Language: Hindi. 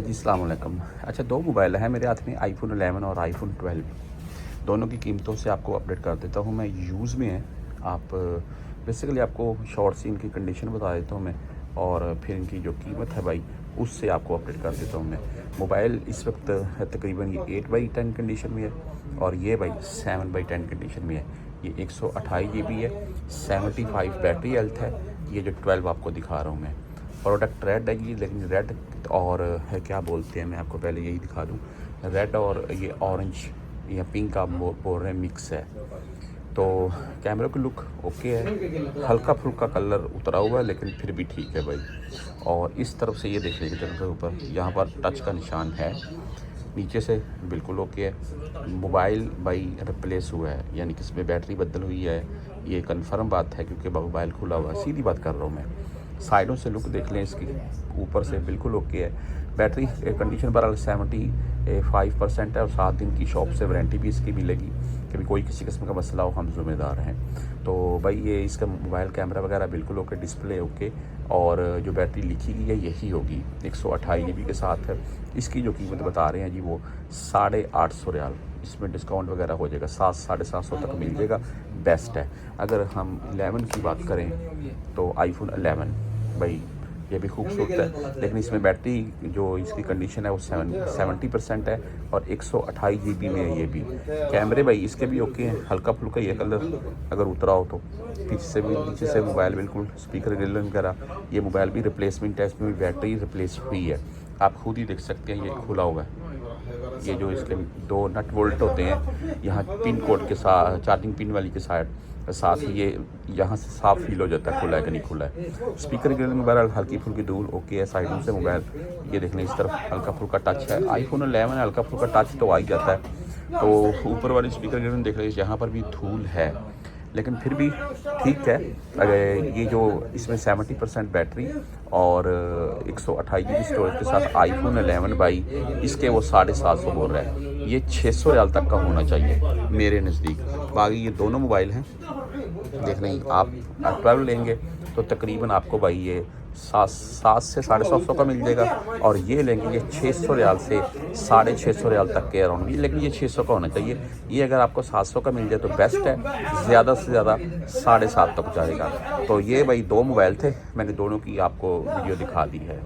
जी अस्सलाम वालेकुम। अच्छा, दो मोबाइल हैं मेरे हाथ में, आईफोन 11 और आईफोन 12। दोनों की कीमतों से आपको अपडेट कर देता हूँ मैं। यूज़ में है, आप बेसिकली आपको शॉर्ट सी इनकी कंडीशन बता देता हूँ मैं, और फिर इनकी जो कीमत है भाई उससे आपको अपडेट कर देता हूँ मैं। मोबाइल इस वक्त तकरीबन ये 8/10 कंडीशन में है और ये भाई 7/10 कंडीशन में है। ये 128 GB है, 75 बैटरी हेल्थ है। ये जो 12 आपको दिखा रहा हूँ मैं, प्रोडक्ट रेड है जी, लेकिन रेड और है क्या बोलते हैं, मैं आपको पहले यही दिखा दूं। रेड और ये ऑरेंज या पिंक आप बोल रहे हैं, मिक्स है। तो कैमरे की लुक ओके है, हल्का फुल्का कलर उतरा हुआ है लेकिन फिर भी ठीक है भाई। और इस तरफ से ये देख लीजिए, चैनल के ऊपर यहाँ पर टच का निशान है, नीचे से बिल्कुल ओके है। मोबाइल भाई रिप्लेस हुआ है, यानी कि इसमें बैटरी बदल हुई है, ये कंफर्म बात है क्योंकि मोबाइल खुला हुआ है, सीधी बात कर रहा हूँ मैं। साइडों से लुक देख लें इसकी, ऊपर से बिल्कुल ओके है। बैटरी कंडीशन पर 75% है और 7 दिन की शॉप से वारंटी भी इसकी मिलेगी। कभी कोई किसी किस्म का मसला हो, हम ज़िम्मेदार हैं। तो भाई ये इसका मोबाइल कैमरा वगैरह बिल्कुल ओके, डिस्प्ले ओके, और जो बैटरी लिखी गई है यही होगी, 128 GB के साथ है। इसकी जो कीमत बता रहे हैं जी वो 850 रियाल। इसमें डिस्काउंट वगैरह हो जाएगा, 700-750 तक मिल जाएगा, बेस्ट है। अगर हम 11 की बात करें तो आईफोन 11 भाई ये भी खूबसूरत है, लेकिन इसमें बैटरी जो इसकी कंडीशन है वो 70% है और 128 GB में है। ये भी कैमरे भाई इसके भी ओके हैं, हल्का फुल्का ये कलर अगर उतरा हो तो। पीछे से भी, नीचे से मोबाइल बिल्कुल स्पीकर ग्रिल वगैरह, ये मोबाइल भी रिप्लेसमेंट है, इसमें भी बैटरी रिप्लेस हुई है। आप खुद ही देख सकते हैं, ये खुला हुआ है। ये जो इसके 2 नट बोल्ट होते हैं यहाँ पिन कोड के साथ, चार्जिंग पिन वाली के साथ ये यहाँ से साफ फील हो जाता है खुला है कि नहीं खुला है। स्पीकर ग्रिल में बहरहाल हल्की फुल्की धूल ओके है। साइडों से मोबाइल ये देख लें, इस तरफ हल्का फुल्का टच है। आईफोन 11 है, हल्का फुल्का टच तो आ ही जाता है। तो ऊपर वाली स्पीकर ग्रिल में देख लीजिए, यहाँ पर भी धूल है, लेकिन फिर भी ठीक है। अगर ये जो इसमें 70% बैटरी और 128 GB स्टोरेज के साथ आईफोन 11 बाई इसके वो 750 बोल रहा है। ये 600 रियाल तक का होना चाहिए मेरे नज़दीक। बाकी ये दोनों मोबाइल हैं, देख लें आप 12 लेंगे तो तकरीबन आपको भाई ये 700 से 750 का मिल जाएगा, और ये लेंगे ये 600 रियाल से 650 रियाल तक के अराउंड, लेकिन ये 600 का होना चाहिए। ये अगर आपको 700 का मिल जाए तो बेस्ट है, ज़्यादा से ज़्यादा 7.5 तक जाएगा। तो ये भाई 2 मोबाइल थे, मैंने दोनों की आपको वीडियो दिखा दी है।